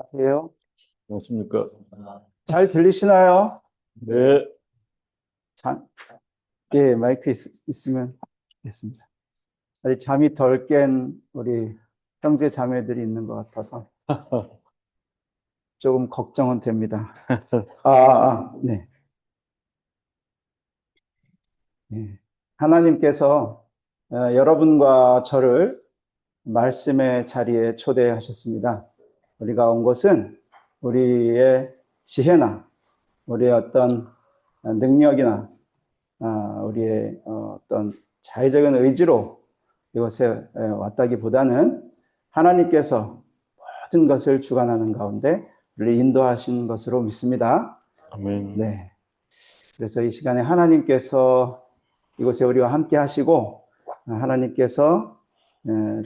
같아요. 안녕하십니까? 잘 들리시나요? 네, 자, 예, 마이크 있으면 좋겠습니다. 아직 잠이 덜 깬 우리 형제 자매들이 있는 것 같아서 조금 걱정은 됩니다. 네. 네. 하나님께서 여러분과 저를 말씀의 자리에 초대하셨습니다. 우리가 온 곳은 우리의 지혜나 우리의 어떤 능력이나 우리의 어떤 자의적인 의지로 이곳에 왔다기보다는 하나님께서 모든 것을 주관하는 가운데 우리를 인도하신 것으로 믿습니다. 아멘. 네. 그래서 이 시간에 하나님께서 이곳에 우리와 함께 하시고 하나님께서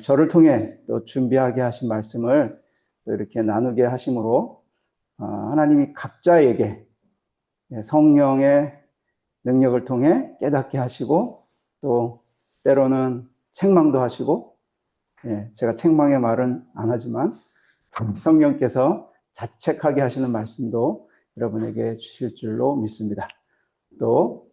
저를 통해 또 준비하게 하신 말씀을 또 이렇게 나누게 하심으로 하나님이 각자에게 성령의 능력을 통해 깨닫게 하시고 또 때로는 책망도 하시고 제가 책망의 말은 안 하지만 성령께서 자책하게 하시는 말씀도 여러분에게 주실 줄로 믿습니다. 또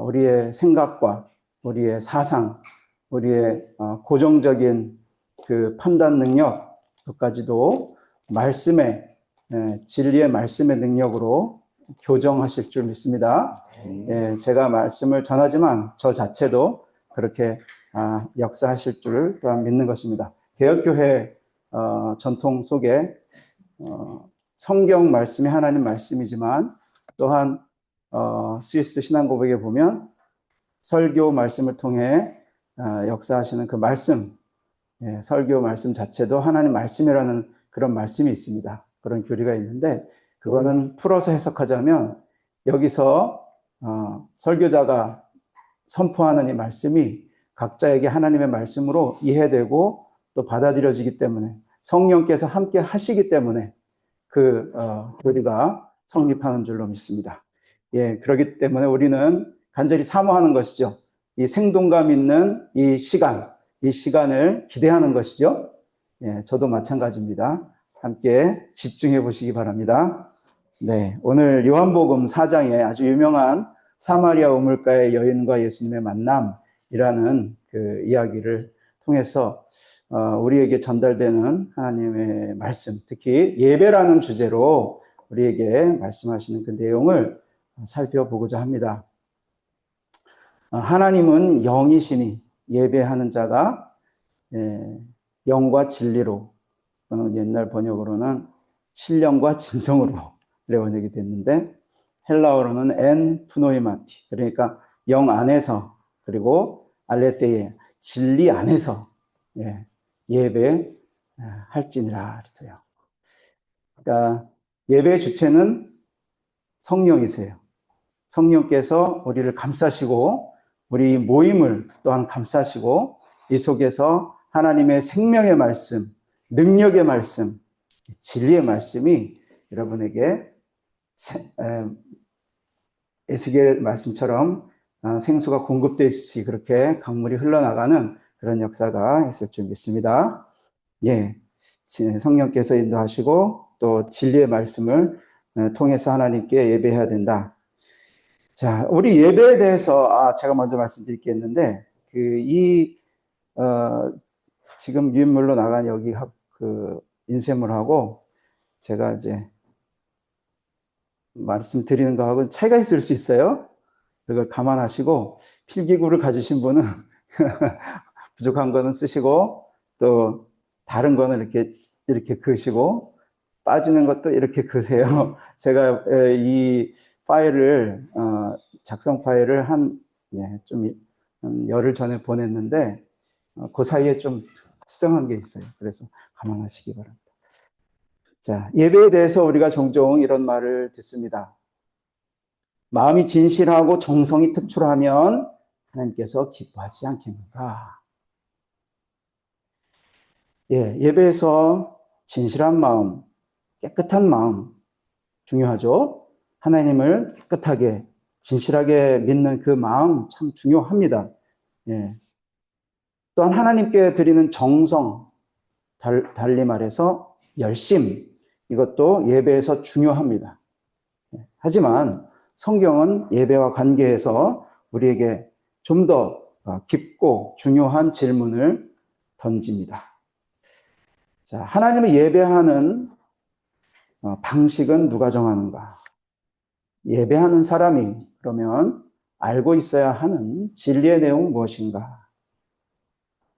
우리의 생각과 우리의 사상, 우리의 고정적인 그 판단 능력, 그까지도 말씀의 진리의 말씀의 능력으로 교정하실 줄 믿습니다. 제가 말씀을 전하지만 저 자체도 그렇게 역사하실 줄 또한 믿는 것입니다. 개혁교회 전통 속에 성경 말씀이 하나님 말씀이지만 또한 스위스 신앙고백에 보면 설교 말씀을 통해 역사하시는 그 말씀, 설교 말씀 자체도 하나님 말씀이라는 그런 말씀이 있습니다. 그런 교리가 있는데 그거는 풀어서 해석하자면 여기서 설교자가 선포하는 이 말씀이 각자에게 하나님의 말씀으로 이해되고 또 받아들여지기 때문에 성령께서 함께 하시기 때문에 그 교리가 성립하는 줄로 믿습니다. 그렇기 때문에 우리는 간절히 사모하는 것이죠. 이 생동감 있는 이 시간을 기대하는 것이죠. 저도 마찬가지입니다. 함께 집중해 보시기 바랍니다. 네, 오늘 요한복음 4장에 아주 유명한 사마리아 우물가의 여인과 예수님의 만남이라는 그 이야기를 통해서 우리에게 전달되는 하나님의 말씀, 특히 예배라는 주제로 우리에게 말씀하시는 그 내용을 살펴보고자 합니다. 하나님은 영이시니 예배하는 자가 영과 진리로, 옛날 번역으로는 신령과 진정으로 번역이 됐는데 헬라어로는 엔 푸노이마티, 그러니까 영 안에서, 그리고 알레테이에 진리 안에서 예배할지니라 그랬어요. 그러니까 예배의 주체는 성령이세요. 성령께서 우리를 감싸시고 우리 모임을 또한 감싸시고 이 속에서 하나님의 생명의 말씀, 능력의 말씀, 진리의 말씀이 여러분에게 에스겔 말씀처럼 생수가 공급되듯이 그렇게 강물이 흘러나가는 그런 역사가 있을 줄 믿습니다. 성령께서 인도하시고 또 진리의 말씀을 통해서 하나님께 예배해야 된다. 자, 우리 예배에 대해서 제가 먼저 말씀드릴 게 있는데 지금 유인물로 나간 여기 인쇄물하고 제가 이제 말씀드리는 거하고는 차이가 있을 수 있어요. 그걸 감안하시고 필기구를 가지신 분은 부족한 거는 쓰시고 또 다른 거는 이렇게 그으시고 빠지는 것도 이렇게 그으세요. 제가 이 파일을 작성 파일을 좀 열흘 전에 보냈는데 그 사이에 좀 수정한 게 있어요. 그래서 감안하시기 바랍니다. 자, 예배에 대해서 우리가 종종 이런 말을 듣습니다. 마음이 진실하고 정성이 특출하면 하나님께서 기뻐하지 않겠는가? 예배에서 진실한 마음, 깨끗한 마음 중요하죠. 하나님을 깨끗하게 진실하게 믿는 그 마음 참 중요합니다. 또한 하나님께 드리는 정성, 달리 말해서 열심, 이것도 예배에서 중요합니다. 하지만 성경은 예배와 관계해서 우리에게 좀 더 깊고 중요한 질문을 던집니다. 자, 하나님을 예배하는 방식은 누가 정하는가? 예배하는 사람이 그러면 알고 있어야 하는 진리의 내용은 무엇인가?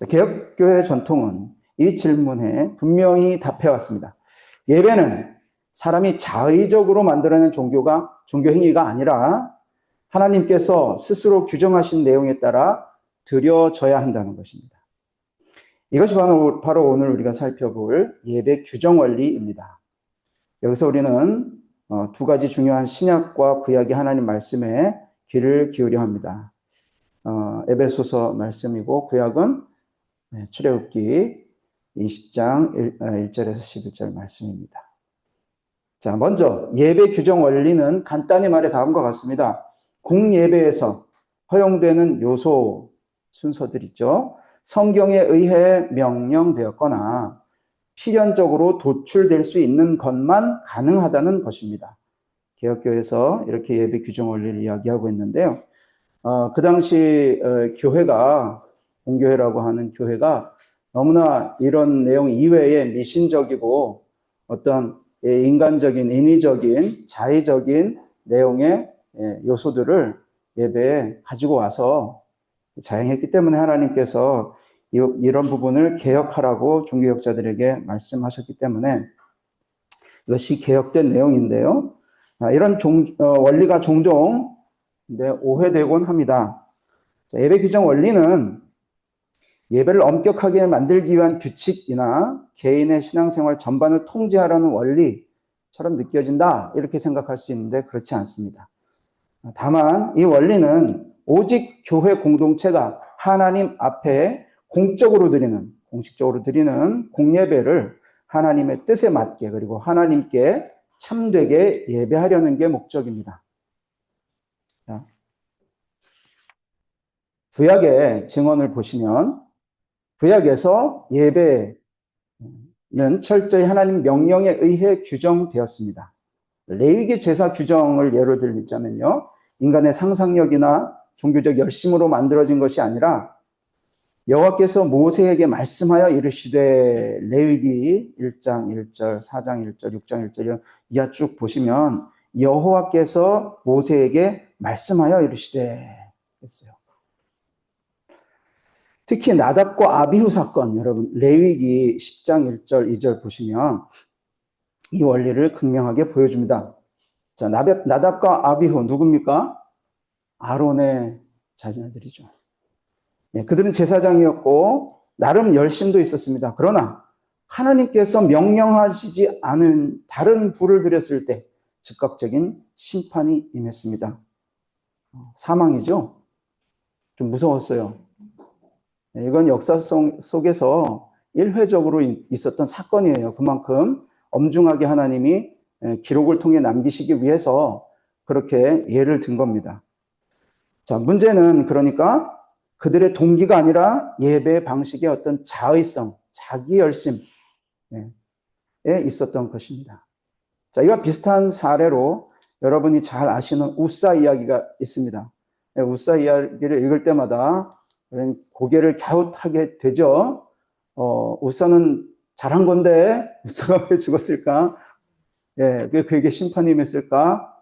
개혁교회 전통은 이 질문에 분명히 답해왔습니다. 예배는 사람이 자의적으로 만들어낸 종교 행위가 아니라 하나님께서 스스로 규정하신 내용에 따라 드려져야 한다는 것입니다. 이것이 바로 오늘 우리가 살펴볼 예배 규정 원리입니다. 여기서 우리는 두 가지 중요한 신약과 구약의 하나님 말씀에 귀를 기울여 합니다. 에베소서 말씀이고 구약은 출애굽기 20장 1절에서 11절 말씀입니다. 자, 먼저 예배 규정 원리는 간단히 말해 다음과 같습니다. 공예배에서 허용되는 요소 순서들 있죠. 성경에 의해 명령되었거나 필연적으로 도출될 수 있는 것만 가능하다는 것입니다. 개혁교회에서 이렇게 예배 규정 원리를 이야기하고 있는데요. 그 당시 교회가 공교회라고 하는 교회가 너무나 이런 내용 이외에 미신적이고 어떤 인간적인, 인위적인, 자의적인 내용의 요소들을 예배에 가지고 와서 자행했기 때문에 하나님께서 이런 부분을 개혁하라고 종교개혁자들에게 말씀하셨기 때문에 이것이 개혁된 내용인데요. 이런 원리가 종종 오해되곤 합니다. 예배 규정 원리는 예배를 엄격하게 만들기 위한 규칙이나 개인의 신앙생활 전반을 통제하려는 원리처럼 느껴진다 이렇게 생각할 수 있는데 그렇지 않습니다. 다만 이 원리는 오직 교회 공동체가 하나님 앞에 공식적으로 드리는 공예배를 하나님의 뜻에 맞게 그리고 하나님께 참되게 예배하려는 게 목적입니다. 구약의 증언을 보시면 구약에서 예배는 철저히 하나님 명령에 의해 규정되었습니다. 레위기 제사 규정을 예로 들자면요. 인간의 상상력이나 종교적 열심으로 만들어진 것이 아니라 여호와께서 모세에게 말씀하여 이르시되 레위기 1장 1절, 4장 1절, 6장 1절 이하 쭉 보시면 여호와께서 모세에게 말씀하여 이르시되 했어요. 특히 나답과 아비후 사건, 여러분 레위기 10장 1절, 2절 보시면 이 원리를 극명하게 보여줍니다. 자, 나답과 아비후 누굽니까? 아론의 자녀들이죠. 그들은 제사장이었고 나름 열심도 있었습니다. 그러나 하나님께서 명령하시지 않은 다른 불을 드렸을 때 즉각적인 심판이 임했습니다. 사망이죠. 좀 무서웠어요. 이건 역사 속에서 일회적으로 있었던 사건이에요. 그만큼 엄중하게 하나님이 기록을 통해 남기시기 위해서 그렇게 예를 든 겁니다. 자, 문제는 그러니까 그들의 동기가 아니라 예배 방식의 어떤 자의성, 자기 열심에 있었던 것입니다. 자, 이와 비슷한 사례로 여러분이 잘 아시는 우사 이야기가 있습니다. 우사 이야기를 읽을 때마다 고개를 갸웃하게 되죠. 우사는 잘한 건데 우사가 왜 죽었을까? 왜 그에게 심판이 임했을까?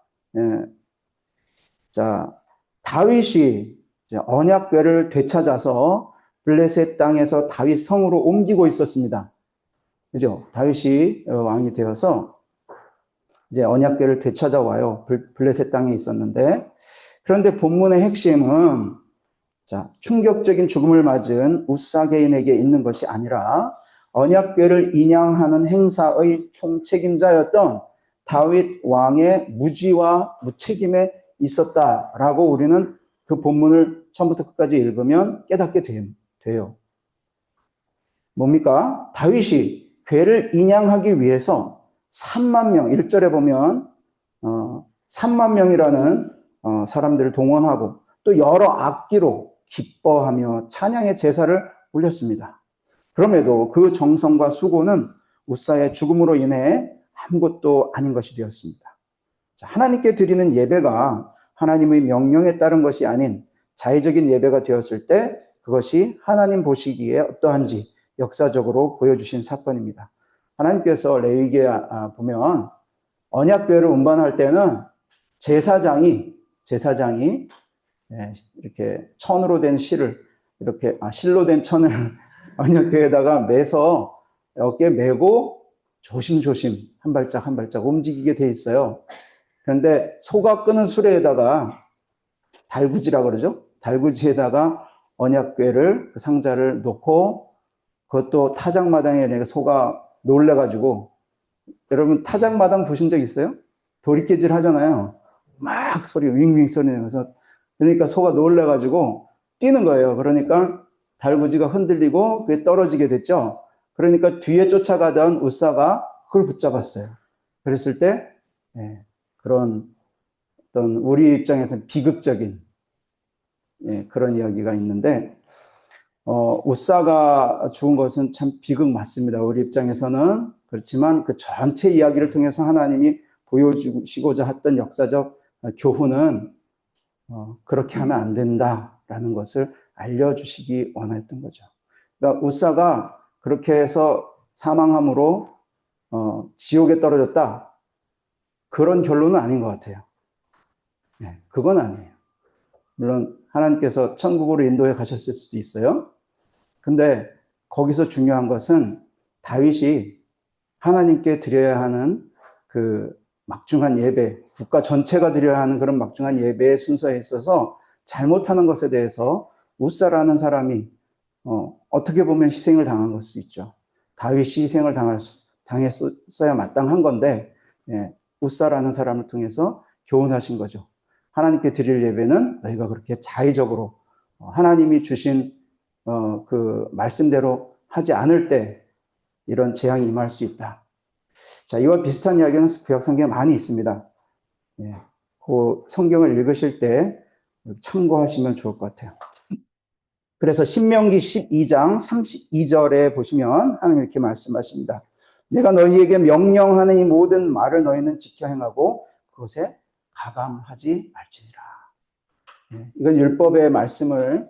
자, 다윗이 언약궤를 되찾아서 블레셋 땅에서 다윗 성으로 옮기고 있었습니다. 그죠? 다윗이 왕이 되어서 이제 언약궤를 되찾아와요. 블레셋 땅에 있었는데, 그런데 본문의 핵심은 자, 충격적인 죽음을 맞은 우사 개인에게 있는 것이 아니라 언약궤를 인양하는 행사의 총책임자였던 다윗 왕의 무지와 무책임에 있었다라고 우리는 그 본문을 처음부터 끝까지 읽으면 깨닫게 돼요. 뭡니까? 다윗이 궤를 인양하기 위해서 3만 명, 1절에 보면 3만 명이라는 사람들을 동원하고 또 여러 악기로 기뻐하며 찬양의 제사를 올렸습니다. 그럼에도 그 정성과 수고는 우사의 죽음으로 인해 아무것도 아닌 것이 되었습니다. 자, 하나님께 드리는 예배가 하나님의 명령에 따른 것이 아닌 자의적인 예배가 되었을 때 그것이 하나님 보시기에 어떠한지 역사적으로 보여주신 사건입니다. 하나님께서 레위기에 보면 언약궤를 운반할 때는 제사장이 이렇게 천으로 된 실을 이렇게 실로 된 천을 언약궤에다가 매서 어깨에 메고 조심조심 한 발짝 한 발짝 움직이게 돼 있어요. 그런데 소가 끄는 수레에다가 달구지라 그러죠. 달구지에다가 언약궤를 그 상자를 놓고 그것도 타작마당에 소가 놀래가지고, 여러분 타작마당 보신 적 있어요? 도리깨질 하잖아요. 막 소리 윙윙 소리 내면서, 그러니까 소가 놀래가지고 뛰는 거예요. 그러니까 달구지가 흔들리고 그게 떨어지게 됐죠. 그러니까 뒤에 쫓아가던 우사가 그걸 붙잡았어요. 그랬을 때 그런 어떤 우리 입장에서는 비극적인 그런 이야기가 있는데, 우사가 죽은 것은 참 비극 맞습니다. 우리 입장에서는. 그렇지만 그 전체 이야기를 통해서 하나님이 보여주시고자 했던 역사적 교훈은 그렇게 하면 안 된다라는 것을 알려주시기 원했던 거죠. 그러니까 우사가 그렇게 해서 사망함으로 지옥에 떨어졌다, 그런 결론은 아닌 것 같아요. 그건 아니에요. 물론 하나님께서 천국으로 인도해 가셨을 수도 있어요. 근데 거기서 중요한 것은 다윗이 하나님께 드려야 하는 그 막중한 예배, 국가 전체가 드려야 하는 그런 막중한 예배의 순서에 있어서 잘못하는 것에 대해서 우사라는 사람이 어떻게 보면 희생을 당한 걸 수 있죠. 다윗이 희생을 당했어야 마땅한 건데, 우사라는 사람을 통해서 교훈하신 거죠. 하나님께 드릴 예배는 너희가 그렇게 자의적으로 하나님이 주신 그 말씀대로 하지 않을 때 이런 재앙이 임할 수 있다. 자, 이와 비슷한 이야기는 구약 성경에 많이 있습니다. 그 성경을 읽으실 때 참고하시면 좋을 것 같아요. 그래서 신명기 12장 32절에 보시면 하나님 이렇게 말씀하십니다. 내가 너희에게 명령하는 이 모든 말을 너희는 지켜 행하고 그것에 가감하지 말지니라. 이건 율법의 말씀을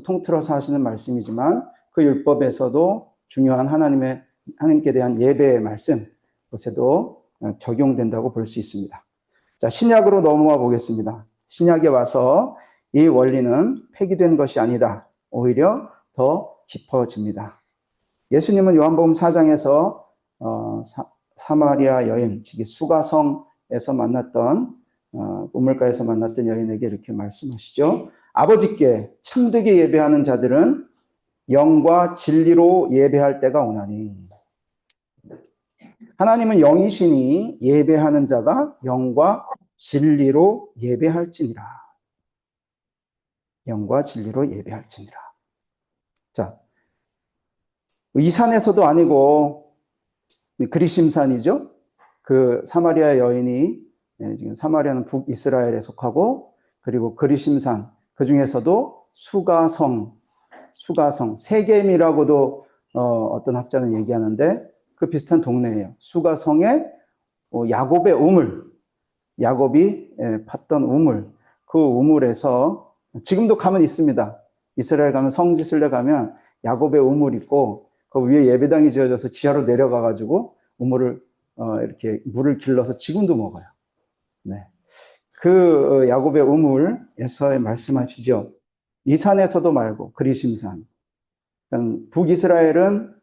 통틀어서 하시는 말씀이지만 그 율법에서도 중요한 하나님께 대한 예배의 말씀, 그것에도 적용된다고 볼 수 있습니다. 자, 신약으로 넘어가 보겠습니다. 신약에 와서 이 원리는 폐기된 것이 아니다. 오히려 더 깊어집니다. 예수님은 요한복음 4장에서 사마리아 여인, 즉 수가성에서 만났던 우물가에서 만났던 여인에게 이렇게 말씀하시죠. 아버지께 참되게 예배하는 자들은 영과 진리로 예배할 때가 오나니. 하나님은 영이시니 예배하는 자가 영과 진리로 예배할지니라. 영과 진리로 예배할지니라. 자, 이 산에서도 아니고 그리심산이죠. 그 사마리아 여인이, 지금 사마리아는 북이스라엘에 속하고, 그리고 그리심산, 그 중에서도 수가성, 세겜이라고도 어떤 학자는 얘기하는데 그 비슷한 동네예요. 수가성에 야곱의 우물, 야곱이 팠던 우물, 그 우물에서 지금도 가면 있습니다. 이스라엘 가면 성지순례 가면 야곱의 우물 있고 그 위에 예배당이 지어져서 지하로 내려가 가지고 우물을 이렇게 물을 길러서 지금도 먹어요. 네. 그 야곱의 우물에서 말씀하시죠. 이 산에서도 말고 그리심산. 북이스라엘은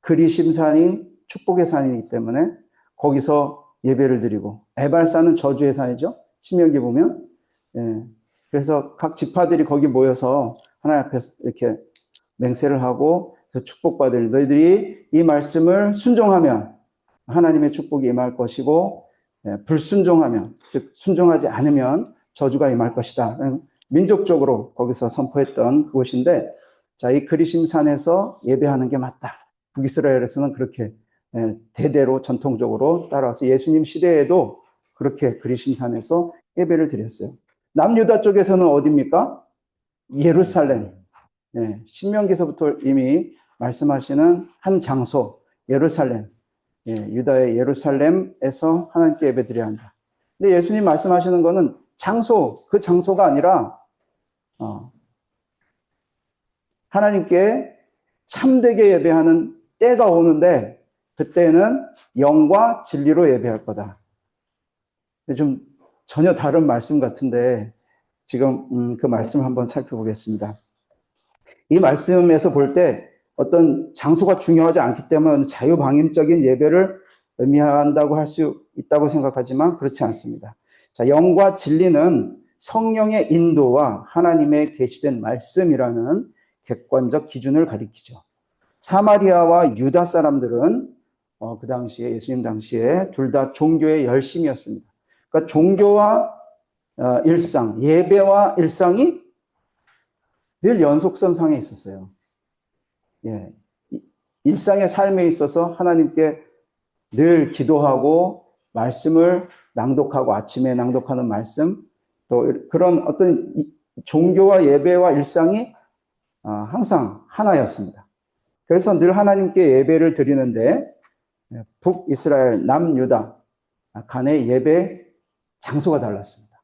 그리심산이 축복의 산이기 때문에 거기서 예배를 드리고, 에발산은 저주의 산이죠. 신명기 보면. 그래서 각 지파들이 거기 모여서 하나님 앞에 이렇게 맹세를 하고 축복받을, 너희들이 이 말씀을 순종하면 하나님의 축복이 임할 것이고, 불순종하면, 즉 순종하지 않으면 저주가 임할 것이다. 민족적으로 거기서 선포했던 그곳인데, 자, 이 그리심산에서 예배하는 게 맞다. 북이스라엘에서는 그렇게 대대로 전통적으로 따라와서 예수님 시대에도 그렇게 그리심산에서 예배를 드렸어요. 남유다 쪽에서는 어디입니까? 예루살렘. 신명기서부터 이미 말씀하시는 한 장소, 예루살렘. 유다의 예루살렘에서 하나님께 예배드려야 한다. 근데 예수님 말씀하시는 거는 장소, 그 장소가 아니라 하나님께 참되게 예배하는 때가 오는데 그때는 영과 진리로 예배할 거다. 좀 전혀 다른 말씀 같은데 지금 그 말씀을 한번 살펴보겠습니다. 이 말씀에서 볼 때 어떤 장소가 중요하지 않기 때문에 자유방임적인 예배를 의미한다고 할 수 있다고 생각하지만 그렇지 않습니다. 자, 영과 진리는 성령의 인도와 하나님의 계시된 말씀이라는 객관적 기준을 가리키죠. 사마리아와 유다 사람들은 그 당시에 예수님 당시에 둘 다 종교의 열심이었습니다. 그러니까 종교와 일상, 예배와 일상이 늘 연속선상에 있었어요. 예, 일상의 삶에 있어서 하나님께 늘 기도하고 말씀을 낭독하고 아침에 낭독하는 말씀, 또 그런 어떤 종교와 예배와 일상이 항상 하나였습니다. 그래서 늘 하나님께 예배를 드리는데 북이스라엘, 남유다 간의 예배 장소가 달랐습니다.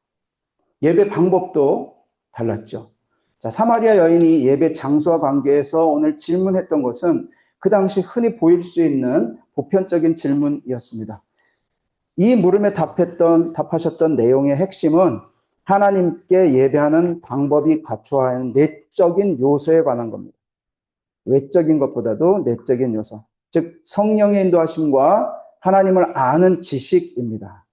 예배 방법도 달랐죠. 자, 사마리아 여인이 예배 장소와 관계해서 오늘 질문했던 것은 그 당시 흔히 보일 수 있는 보편적인 질문이었습니다. 이 물음에 답하셨던 내용의 핵심은 하나님께 예배하는 방법이 갖춰야 하는 내적인 요소에 관한 겁니다. 외적인 것보다도 내적인 요소, 즉 성령의 인도하심과 하나님을 아는 지식입니다.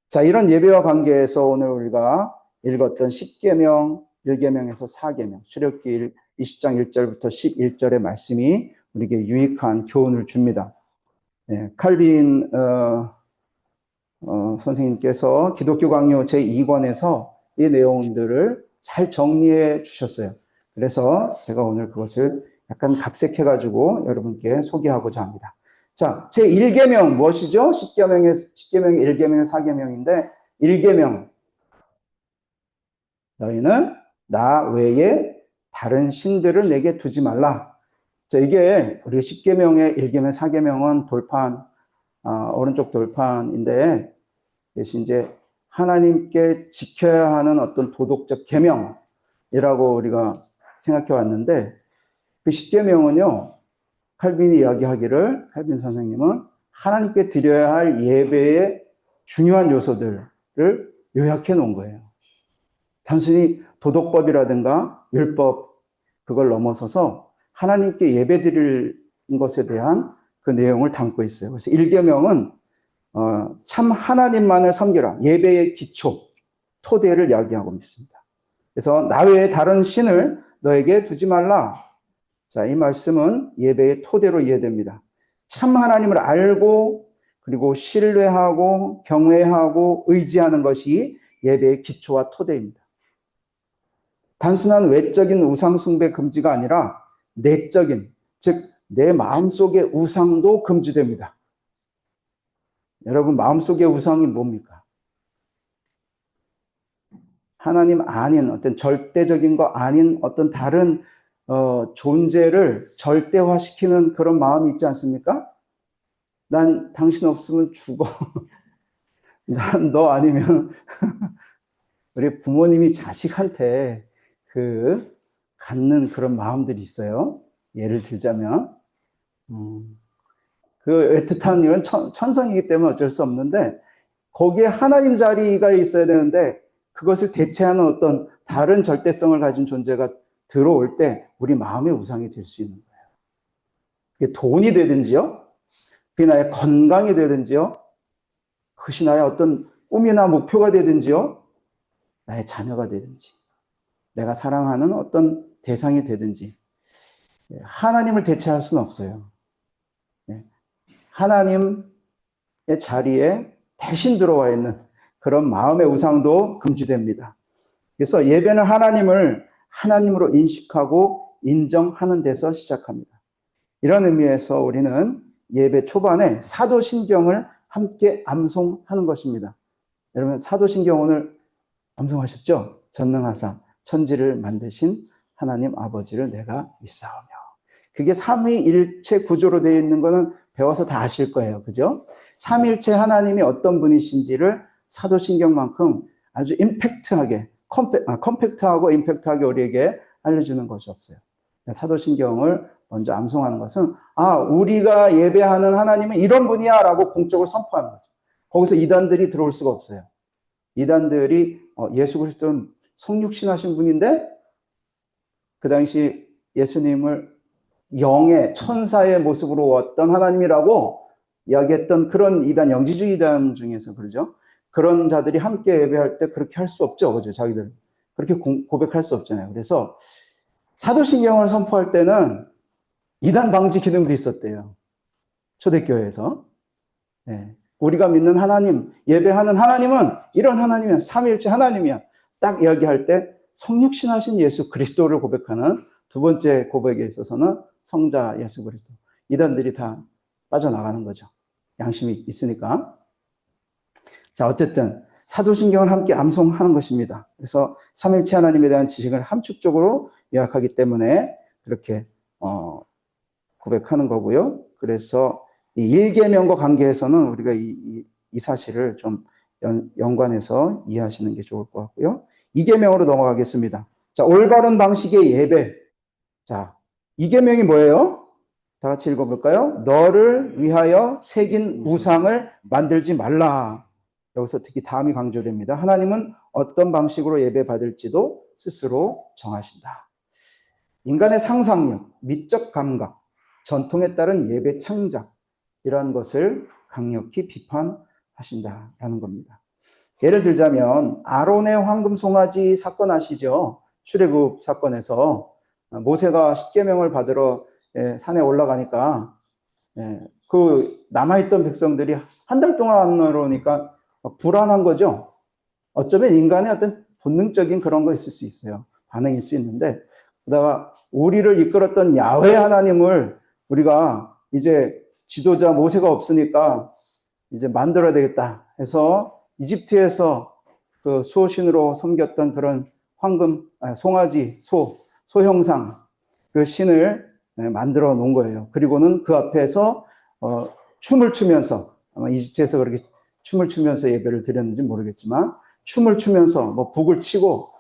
자, 이런 예배와 관계해서 오늘 우리가 읽었던 10계명, 1계명에서 4계명, 출애굽기 20장 1절부터 11절의 말씀이 우리에게 유익한 교훈을 줍니다. 칼빈 선생님께서 기독교 강요 제2권에서 이 내용들을 잘 정리해 주셨어요. 그래서 제가 오늘 그것을 약간 각색해가지고 여러분께 소개하고자 합니다. 자, 제1계명 무엇이죠? 10계명의 1계명의 4계명인데 1계명 너희는 나 외에 다른 신들을 내게 두지 말라. 자, 이게 우리 10계명의 1계명, 4계명은 돌판, 오른쪽 돌판인데, 대신 이제 하나님께 지켜야 하는 어떤 도덕적 계명이라고 우리가 생각해 왔는데, 그 10계명은요, 칼빈이 이야기하기를, 칼빈 선생님은 하나님께 드려야 할 예배의 중요한 요소들을 요약해 놓은 거예요. 단순히 도덕법이라든가 율법, 그걸 넘어서서 하나님께 예배 드릴 것에 대한 그 내용을 담고 있어요. 그래서 1계명은 참 하나님만을 섬기라. 예배의 기초, 토대를 이야기하고 있습니다. 그래서 나 외에 다른 신을 너에게 두지 말라. 자, 이 말씀은 예배의 토대로 이해됩니다. 참 하나님을 알고 그리고 신뢰하고 경외하고 의지하는 것이 예배의 기초와 토대입니다. 단순한 외적인 우상 숭배 금지가 아니라 내적인, 즉 내 마음속의 우상도 금지됩니다. 여러분, 마음속의 우상이 뭡니까? 하나님 아닌 어떤 절대적인 거 아닌 어떤 다른 존재를 절대화시키는 그런 마음이 있지 않습니까? 난 당신 없으면 죽어. 난 너 아니면 우리 부모님이 자식한테 갖는 그런 마음들이 있어요. 예를 들자면 그 애틋한 이건 천성이기 때문에 어쩔 수 없는데 거기에 하나님 자리가 있어야 되는데 그것을 대체하는 어떤 다른 절대성을 가진 존재가 들어올 때 우리 마음의 우상이 될 수 있는 거예요. 그게 돈이 되든지요, 그게 나의 건강이 되든지요, 그것이 나의 어떤 꿈이나 목표가 되든지요, 나의 자녀가 되든지, 내가 사랑하는 어떤 대상이 되든지 하나님을 대체할 수는 없어요. 하나님의 자리에 대신 들어와 있는 그런 마음의 우상도 금지됩니다. 그래서 예배는 하나님을 하나님으로 인식하고 인정하는 데서 시작합니다. 이런 의미에서 우리는 예배 초반에 사도신경을 함께 암송하는 것입니다. 여러분, 사도신경 오늘 암송하셨죠? 전능하사 천지를 만드신 하나님 아버지를 내가 믿사오며. 그게 삼위일체 구조로 되어 있는 것은 배워서 다 아실 거예요. 그죠? 삼일체 하나님이 어떤 분이신지를 사도신경만큼 아주 임팩트하게, 컴팩트하고 임팩트하게 우리에게 알려주는 것이 없어요. 사도신경을 먼저 암송하는 것은, 우리가 예배하는 하나님은 이런 분이야 라고 공적으로 선포하는 거죠. 거기서 이단들이 들어올 수가 없어요. 이단들이 예수 그리스도는 성육신하신 분인데 그 당시 예수님을 영의 천사의 모습으로 왔던 하나님이라고 이야기했던 그런 이단, 영지주의 이단 중에서 그러죠. 그런 자들이 함께 예배할 때 그렇게 할 수 없죠. 그죠? 자기들. 그렇게 고백할 수 없잖아요. 그래서 사도신경을 선포할 때는 이단 방지 기능도 있었대요. 초대교회에서. 네. 우리가 믿는 하나님, 예배하는 하나님은 이런 하나님이야. 삼위일체 하나님이야. 딱 이야기할 때 성육신하신 예수 그리스도를 고백하는 두 번째 고백에 있어서는 성자 예수 그리스도. 이단들이 다 빠져나가는 거죠. 양심이 있으니까. 자, 어쨌든 사도신경을 함께 암송하는 것입니다. 그래서 삼일체 하나님에 대한 지식을 함축적으로 요약하기 때문에 그렇게 고백하는 거고요. 그래서 이 일계명과 관계에서는 우리가 이 사실을 좀 연관해서 이해하시는 게 좋을 것 같고요. 이계명으로 넘어가겠습니다. 자, 올바른 방식의 예배. 자, 이계명이 뭐예요? 다 같이 읽어볼까요? 너를 위하여 새긴 우상을 만들지 말라. 여기서 특히 다음이 강조됩니다. 하나님은 어떤 방식으로 예배 받을지도 스스로 정하신다. 인간의 상상력, 미적 감각, 전통에 따른 예배 창작, 이러한 것을 강력히 비판하신다라는 겁니다. 예를 들자면 아론의 황금 송아지 사건 아시죠? 출애굽 사건에서 모세가 십계명을 받으러 산에 올라가니까 그 남아있던 백성들이 한 달 동안 안 올라오니까 불안한 거죠. 어쩌면 인간의 어떤 본능적인 그런 거 있을 수 있어요. 반응일 수 있는데, 그러다가 우리를 이끌었던 야훼 하나님을 우리가 이제 지도자 모세가 없으니까 이제 만들어야 되겠다 해서 이집트에서 그 수호신으로 섬겼던 그런 송아지, 소 형상, 그 신을 만들어 놓은 거예요. 그리고는 그 앞에서 춤을 추면서, 아마 이집트에서 그렇게 춤을 추면서 예배를 드렸는지 모르겠지만, 춤을 추면서 뭐 북을 치고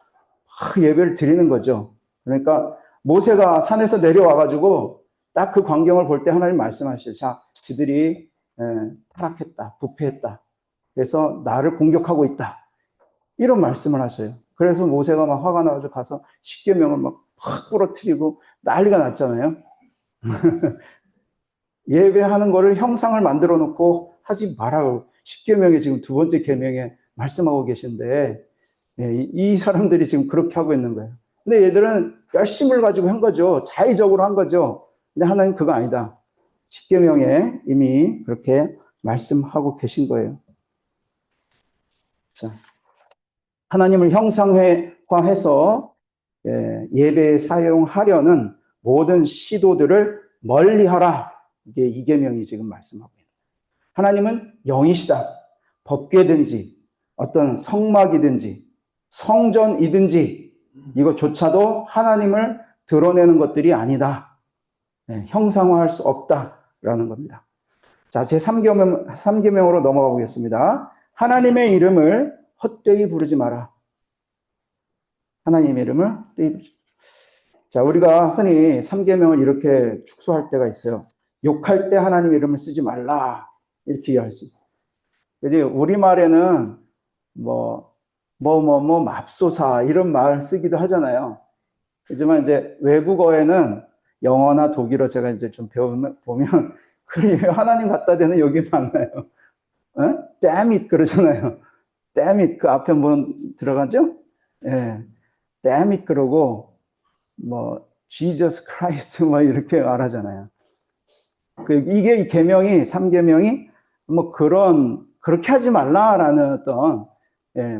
예배를 드리는 거죠. 그러니까 모세가 산에서 내려와가지고 딱 그 광경을 볼 때 하나님 말씀하시죠. 자, 지들이 타락했다, 부패했다. 그래서 나를 공격하고 있다. 이런 말씀을 하셔요. 그래서 모세가 막 화가 나가지고 가서 십계명을 막 부러뜨리고 난리가 났잖아요. 예배하는 거를 형상을 만들어 놓고 하지 말라고 십계명에 지금 두 번째 계명에 말씀하고 계신데 이 사람들이 지금 그렇게 하고 있는 거예요. 근데 얘들은 열심을 가지고 한 거죠. 자의적으로 한 거죠. 근데 하나님 그거 아니다. 십계명에 이미 그렇게 말씀하고 계신 거예요. 자, 하나님을 형상화해서 예배에 사용하려는 모든 시도들을 멀리하라. 이게 이계명이 지금 말씀하고 있는 거예요. 하나님은 영이시다. 법궤든지 어떤 성막이든지 성전이든지 이것조차도 하나님을 드러내는 것들이 아니다. 형상화할 수 없다라는 겁니다. 자, 제 3계명으로 넘어가 보겠습니다. 하나님의 이름을 헛되이 부르지 마라. 하나님의 이름을 헛되이 부르지 마라. 자, 우리가 흔히 3계명을 이렇게 축소할 때가 있어요. 욕할 때 하나님 이름을 쓰지 말라. 이렇게 이해할 수 있어요. 그지? 우리말에는 맙소사 이런 말 쓰기도 하잖아요. 하지만 이제 외국어에는 영어나 독일어 제가 이제 좀 보면 그래 하나님 갖다 대는 여기 많아요. damn it 그러잖아요. damn it 그 앞에 뭐 들어가죠? 예, damn it 그러고 Jesus Christ 이렇게 말하잖아요. 이게 이 계명이 3계명이 그렇게 하지 말라라는 어떤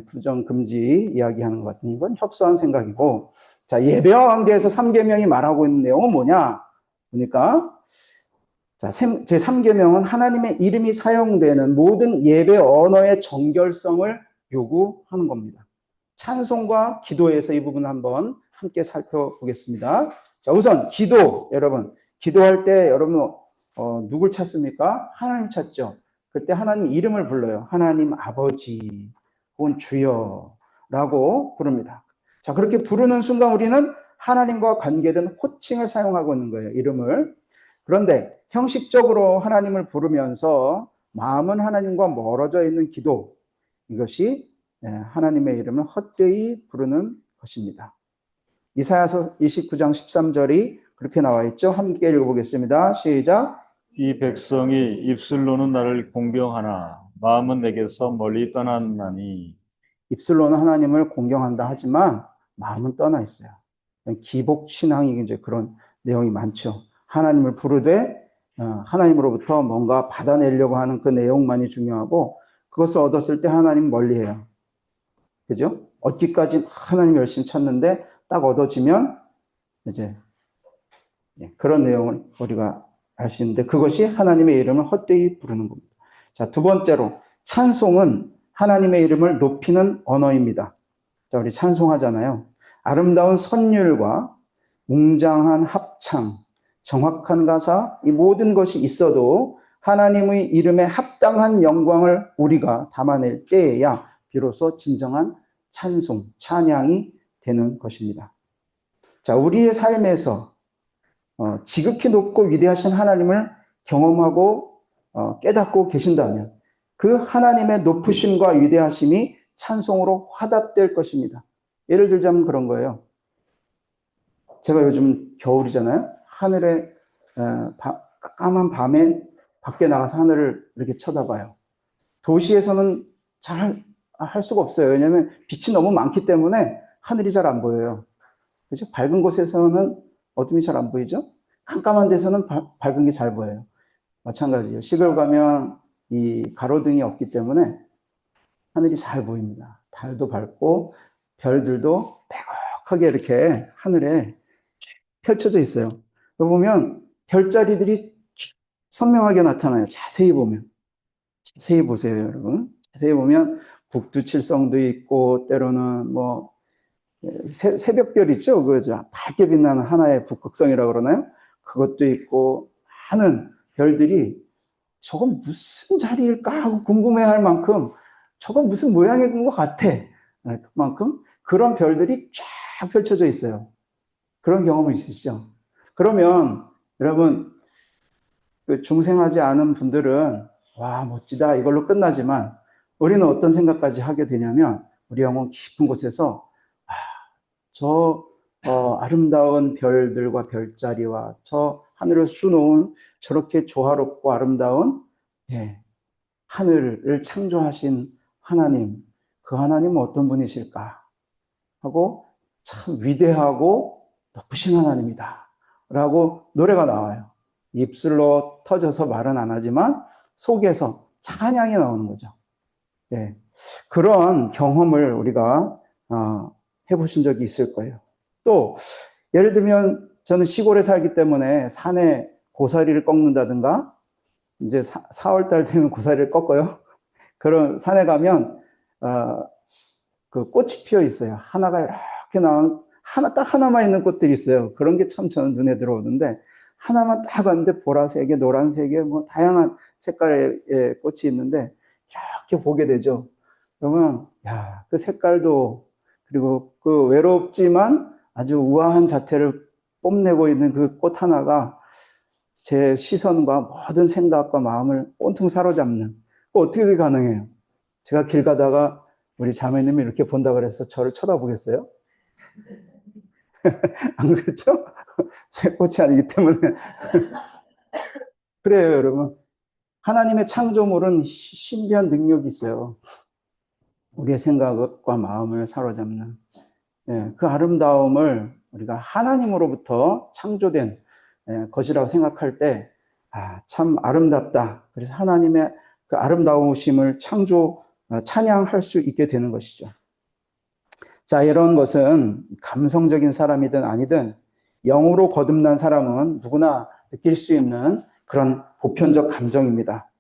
부정 금지 이야기하는 것 같은 이건 협소한 생각이고, 자, 예배와 관계해서 3계명이 말하고 있는 내용은 뭐냐? 그러니까 자, 제 3계명은 하나님의 이름이 사용되는 모든 예배 언어의 정결성을 요구하는 겁니다. 찬송과 기도에서 이 부분을 한번 함께 살펴보겠습니다. 자, 우선 기도, 여러분 기도할 때 여러분 누굴 찾습니까? 하나님 찾죠. 그때 하나님 이름을 불러요. 하나님 아버지 혹은 주여라고 부릅니다. 자, 그렇게 부르는 순간 우리는 하나님과 관계된 호칭을 사용하고 있는 거예요. 이름을. 그런데 형식적으로 하나님을 부르면서 마음은 하나님과 멀어져 있는 기도, 이것이 하나님의 이름을 헛되이 부르는 것입니다. 이사야서 29장 13절이 그렇게 나와 있죠. 함께 읽어보겠습니다. 시작. 이 백성이 입술로는 나를 공경하나 마음은 내게서 멀리 떠났나니. 입술로는 하나님을 공경한다 하지만 마음은 떠나 있어요. 기복 신앙이 이제 그런 내용이 많죠. 하나님을 부르되 하나님으로부터 뭔가 받아내려고 하는 그 내용만이 중요하고, 그것을 얻었을 때 하나님 멀리해요. 그죠? 얻기까지 하나님 열심히 찾는데 딱 얻어지면 이제 그런 내용을 우리가 알 수 있는데, 그것이 하나님의 이름을 헛되이 부르는 겁니다. 자, 두 번째로 찬송은 하나님의 이름을 높이는 언어입니다. 자, 우리 찬송하잖아요. 아름다운 선율과 웅장한 합창, 정확한 가사, 이 모든 것이 있어도 하나님의 이름에 합당한 영광을 우리가 담아낼 때에야 비로소 진정한 찬송, 찬양이 되는 것입니다. 자, 우리의 삶에서 지극히 높고 위대하신 하나님을 경험하고 깨닫고 계신다면 그 하나님의 높으심과 위대하심이 찬송으로 화답될 것입니다. 예를 들자면 그런 거예요. 제가 요즘 겨울이잖아요. 하늘에 까만 밤에 밖에 나가서 하늘을 이렇게 쳐다봐요. 도시에서는 잘 할 수가 없어요. 왜냐하면 빛이 너무 많기 때문에 하늘이 잘 안 보여요. 그죠? 밝은 곳에서는 어둠이 잘 안 보이죠? 깜깜한 데서는 밝은 게 잘 보여요. 마찬가지예요. 시골 가면 이 가로등이 없기 때문에 하늘이 잘 보입니다. 달도 밝고 별들도 빼곡하게 이렇게 하늘에 펼쳐져 있어요. 보면 별자리들이 선명하게 나타나요. 자세히 보면. 자세히 보세요, 여러분. 자세히 보면 북두칠성도 있고, 때로는 뭐 새벽별 있죠? 그죠? 밝게 빛나는 하나의 북극성이라고 그러나요? 그것도 있고, 많은 별들이 저건 무슨 자리일까 하고 궁금해할 만큼, 저건 무슨 모양인 것 같아. 그만큼 그런 별들이 쫙 펼쳐져 있어요. 그런 경험이 있으시죠? 그러면 여러분, 그 중생하지 않은 분들은 와, 멋지다 이걸로 끝나지만, 우리는 어떤 생각까지 하게 되냐면, 우리 영혼 깊은 곳에서 저 아름다운 별들과 별자리와 저 하늘을 수놓은 저렇게 조화롭고 아름다운 하늘을 창조하신 하나님, 그 하나님은 어떤 분이실까 하고, 참 위대하고 높으신 하나님이다 라고 노래가 나와요. 입술로 터져서 말은 안 하지만 속에서 찬양이 나오는 거죠. 그런 경험을 우리가 해보신 적이 있을 거예요. 또 예를 들면 저는 시골에 살기 때문에 산에 고사리를 꺾는다든가, 이제 4월달 되면 고사리를 꺾어요. 그런 산에 가면 그 꽃이 피어 있어요. 하나가 이렇게 나온, 딱 하나만 있는 꽃들이 있어요. 그런 게 참 저는 눈에 들어오는데, 하나만 딱 왔는데 보라색에 노란색에 뭐 다양한 색깔의 꽃이 있는데 이렇게 보게 되죠. 그러면 야, 그 색깔도, 그리고 그 외롭지만 아주 우아한 자태를 뽐내고 있는 그 꽃 하나가 제 시선과 모든 생각과 마음을 온통 사로잡는, 어떻게 그게 가능해요? 제가 길 가다가 우리 자매님이 이렇게 본다 그래서 저를 쳐다보겠어요? 안 그렇죠? 제 꽃이 아니기 때문에. 그래요, 여러분. 하나님의 창조물은 신비한 능력이 있어요. 우리의 생각과 마음을 사로잡는. 그 아름다움을 우리가 하나님으로부터 창조된 것이라고 생각할 때, 참 아름답다. 그래서 하나님의 그 아름다우심을 찬양할 수 있게 되는 것이죠. 자, 이런 것은 감성적인 사람이든 아니든 영으로 거듭난 사람은 누구나 느낄 수 있는 그런 보편적 감정입니다.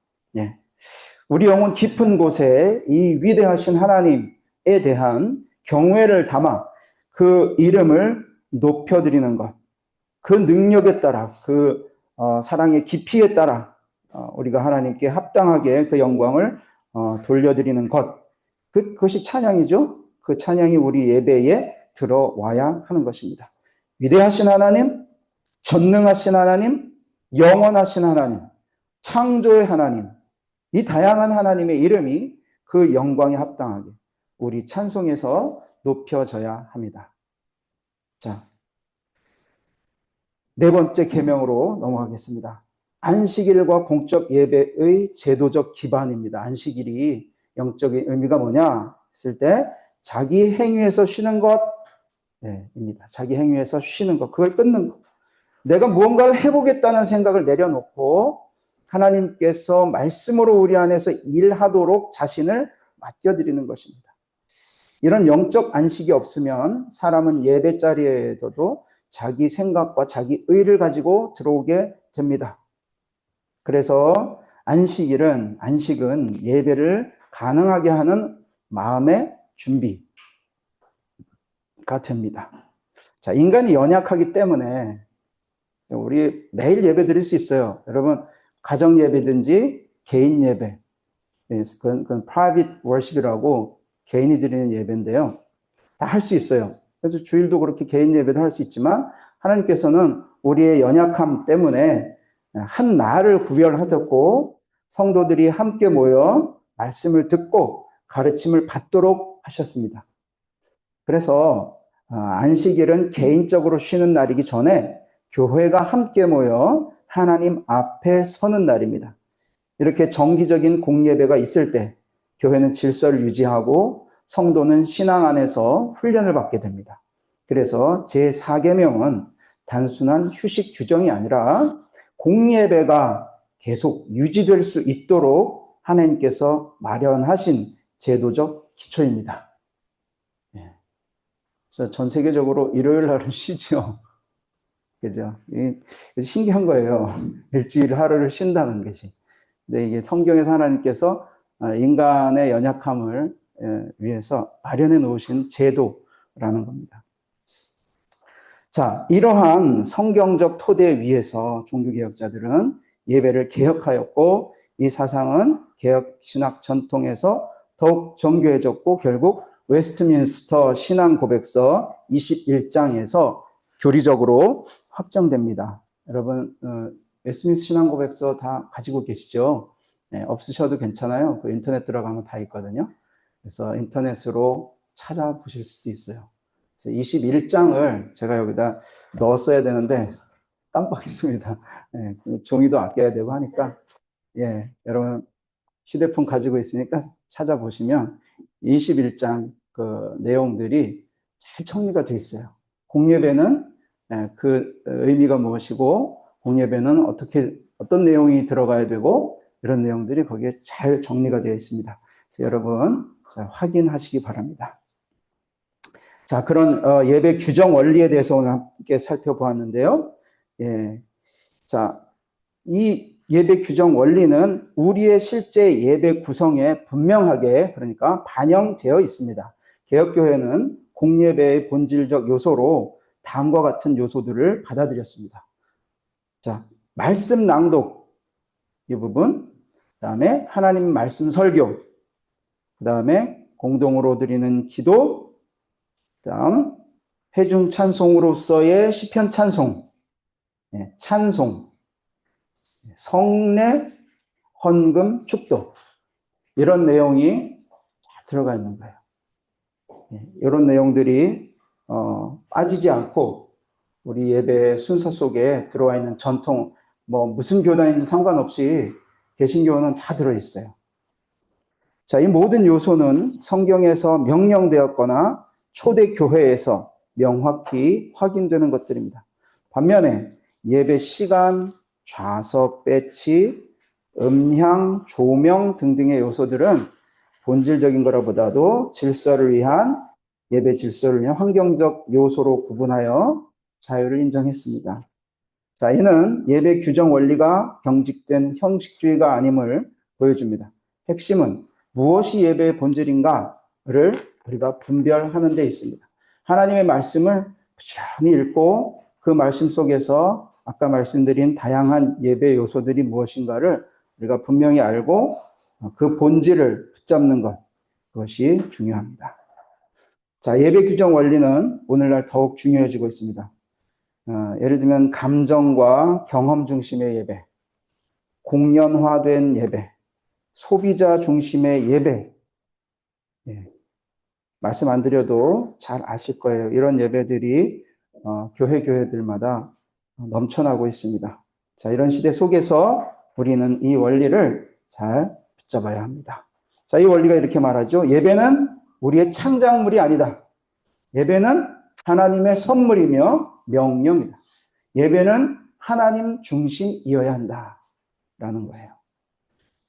우리 영혼 깊은 곳에 이 위대하신 하나님에 대한 경외를 담아 그 이름을 높여드리는 것, 그 능력에 따라, 그 사랑의 깊이에 따라 우리가 하나님께 합당하게 그 영광을 돌려드리는 것, 그것이 찬양이죠. 그 찬양이 우리 예배에 들어와야 하는 것입니다. 위대하신 하나님, 전능하신 하나님, 영원하신 하나님, 창조의 하나님, 이 다양한 하나님의 이름이 그 영광에 합당하게 우리 찬송에서 높여져야 합니다. 자, 네 번째 계명으로 넘어가겠습니다. 안식일과 공적 예배의 제도적 기반입니다. 안식일이 영적인 의미가 뭐냐 했을 때 자기 행위에서 쉬는 것입니다. 자기 행위에서 쉬는 것, 그걸 끊는 것. 내가 무언가를 해보겠다는 생각을 내려놓고 하나님께서 말씀으로 우리 안에서 일하도록 자신을 맡겨드리는 것입니다. 이런 영적 안식이 없으면 사람은 예배 자리에도 자기 생각과 자기 의를 가지고 들어오게 됩니다. 그래서 안식은 예배를 가능하게 하는 마음의 준비가 됩니다. 자, 인간이 연약하기 때문에 우리 매일 예배 드릴 수 있어요. 여러분, 가정 예배든지 개인 예배, 그건 private worship이라고 개인이 드리는 예배인데요. 다 할 수 있어요. 그래서 주일도 그렇게 개인 예배도 할 수 있지만 하나님께서는 우리의 연약함 때문에 한 날을 구별하셨고 성도들이 함께 모여 말씀을 듣고 가르침을 받도록 하셨습니다. 그래서 안식일은 개인적으로 쉬는 날이기 전에 교회가 함께 모여 하나님 앞에 서는 날입니다. 이렇게 정기적인 공예배가 있을 때 교회는 질서를 유지하고 성도는 신앙 안에서 훈련을 받게 됩니다. 그래서 제4계명은 단순한 휴식 규정이 아니라 공예배가 계속 유지될 수 있도록 하나님께서 마련하신 제도적 기초입니다. 그래서 전 세계적으로 일요일 날은 쉬죠. 그죠? 신기한 거예요. 일주일 하루를 쉰다는 것이. 근데 이게 성경에서 하나님께서 인간의 연약함을 위해서 마련해 놓으신 제도라는 겁니다. 자, 이러한 성경적 토대 위에서 종교개혁자들은 예배를 개혁하였고 이 사상은 개혁 신학 전통에서 더욱 정교해졌고 결국 웨스트민스터 신앙 고백서 21장에서 교리적으로 확정됩니다. 여러분, 웨스트민스터 신앙 고백서 다 가지고 계시죠? 네, 없으셔도 괜찮아요. 그 인터넷 들어가면 다 있거든요. 그래서 인터넷으로 찾아보실 수도 있어요. 21장을 제가 여기다 넣었어야 되는데 깜빡했습니다. 네, 종이도 아껴야 되고 하니까 여러분 휴대폰 가지고 있으니까 찾아보시면 21장 그 내용들이 잘 정리가 되어 있어요. 공예배는 그 의미가 무엇이고 공예배는 어떤 내용이 들어가야 되고 이런 내용들이 거기에 잘 정리가 되어 있습니다. 그래서 여러분 확인하시기 바랍니다. 자, 그런 예배 규정 원리에 대해서 오늘 함께 살펴보았는데요. 자, 이 예배 규정 원리는 우리의 실제 예배 구성에 분명하게 그러니까 반영되어 있습니다. 개혁교회는 공예배의 본질적 요소로 다음과 같은 요소들을 받아들였습니다. 자, 말씀 낭독 이 부분, 그 다음에 하나님 말씀 설교, 그 다음에 공동으로 드리는 기도, 그 다음 회중 찬송으로서의 시편 찬송, 찬송, 성례, 헌금, 축도 이런 내용이 잘 들어가 있는 거예요. 이런 내용들이 빠지지 않고 우리 예배 순서 속에 들어와 있는 전통 무슨 교단인지 상관없이 개신교는 다 들어있어요. 자, 이 모든 요소는 성경에서 명령되었거나 초대 교회에서 명확히 확인되는 것들입니다. 반면에 예배 시간, 좌석 배치, 음향, 조명 등등의 요소들은 본질적인 것보다도 질서를 위한 예배 질서를 위한 환경적 요소로 구분하여 자유를 인정했습니다. 자, 이는 예배 규정 원리가 경직된 형식주의가 아님을 보여줍니다. 핵심은 무엇이 예배의 본질인가를 우리가 분별하는 데 있습니다. 하나님의 말씀을 부지런히 읽고 그 말씀 속에서 아까 말씀드린 다양한 예배 요소들이 무엇인가를 우리가 분명히 알고 그 본질을 붙잡는 것, 그것이 중요합니다. 자, 예배 규정 원리는 오늘날 더욱 중요해지고 있습니다. 예를 들면 감정과 경험 중심의 예배, 공연화된 예배, 소비자 중심의 예배. 예, 말씀 안 드려도 잘 아실 거예요. 이런 예배들이 교회들마다 넘쳐나고 있습니다. 자, 이런 시대 속에서 우리는 이 원리를 잘 붙잡아야 합니다. 자, 이 원리가 이렇게 말하죠. 예배는 우리의 창작물이 아니다. 예배는 하나님의 선물이며 명령이다. 예배는 하나님 중심이어야 한다라는 거예요.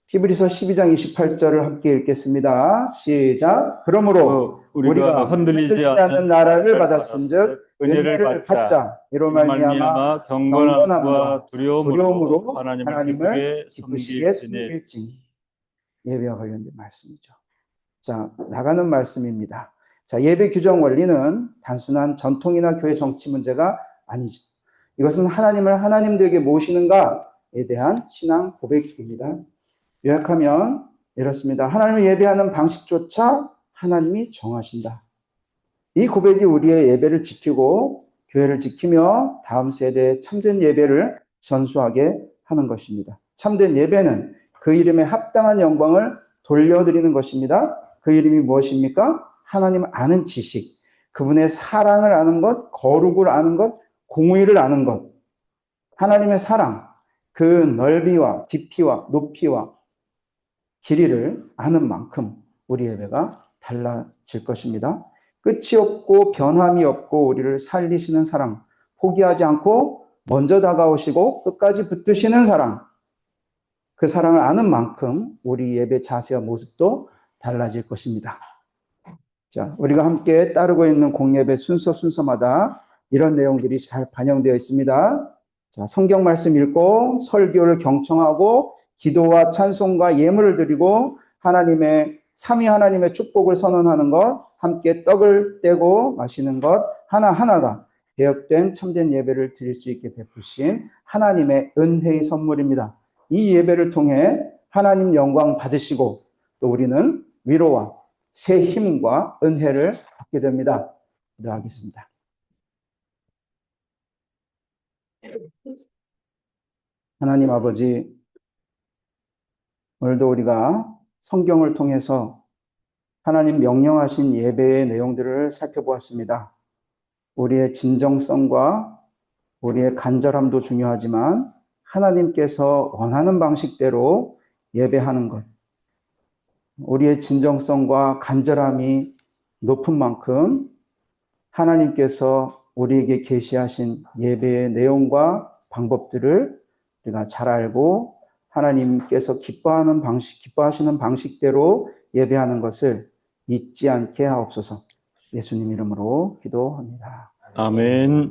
히브리서 12장 28절을 함께 읽겠습니다. 시작. 그러므로 우리가 흔들리지 않는 나라를 받았은즉 은혜를 받자. 이로 말미암아 경건함과 두려움으로 하나님을 기쁘시게 섬길지니. 예배와 관련된 말씀이죠. 자, 나가는 말씀입니다. 자, 예배 규정 원리는 단순한 전통이나 교회 정치 문제가 아니죠. 이것은 하나님을 하나님되게 모시는가에 대한 신앙 고백입니다. 요약하면 이렇습니다. 하나님을 예배하는 방식조차 하나님이 정하신다. 이 고백이 우리의 예배를 지키고 교회를 지키며 다음 세대에 참된 예배를 전수하게 하는 것입니다. 참된 예배는 그 이름에 합당한 영광을 돌려드리는 것입니다. 그 이름이 무엇입니까? 하나님을 아는 지식, 그분의 사랑을 아는 것, 거룩을 아는 것, 공의를 아는 것, 하나님의 사랑, 그 넓이와 깊이와 높이와 길이를 아는 만큼 우리 예배가 달라질 것입니다. 끝이 없고 변함이 없고 우리를 살리시는 사랑, 포기하지 않고 먼저 다가오시고 끝까지 붙드시는 사랑, 그 사랑을 아는 만큼 우리 예배 자세와 모습도 달라질 것입니다. 자, 우리가 함께 따르고 있는 공예배 순서마다 이런 내용들이 잘 반영되어 있습니다. 자, 성경 말씀 읽고 설교를 경청하고 기도와 찬송과 예물을 드리고 삼위 하나님의 축복을 선언하는 것, 함께 떡을 떼고 마시는 것 하나하나가 개혁된 참된 예배를 드릴 수 있게 베푸신 하나님의 은혜의 선물입니다. 이 예배를 통해 하나님 영광 받으시고 또 우리는 위로와 새 힘과 은혜를 받게 됩니다. 기도하겠습니다. 하나님 아버지, 오늘도 우리가 성경을 통해서 하나님 명령하신 예배의 내용들을 살펴보았습니다. 우리의 진정성과 우리의 간절함도 중요하지만 하나님께서 원하는 방식대로 예배하는 것, 우리의 진정성과 간절함이 높은 만큼 하나님께서 우리에게 계시하신 예배의 내용과 방법들을 우리가 잘 알고 하나님께서 기뻐하시는 방식대로 예배하는 것을 잊지 않게 하옵소서. 예수님 이름으로 기도합니다. 아멘.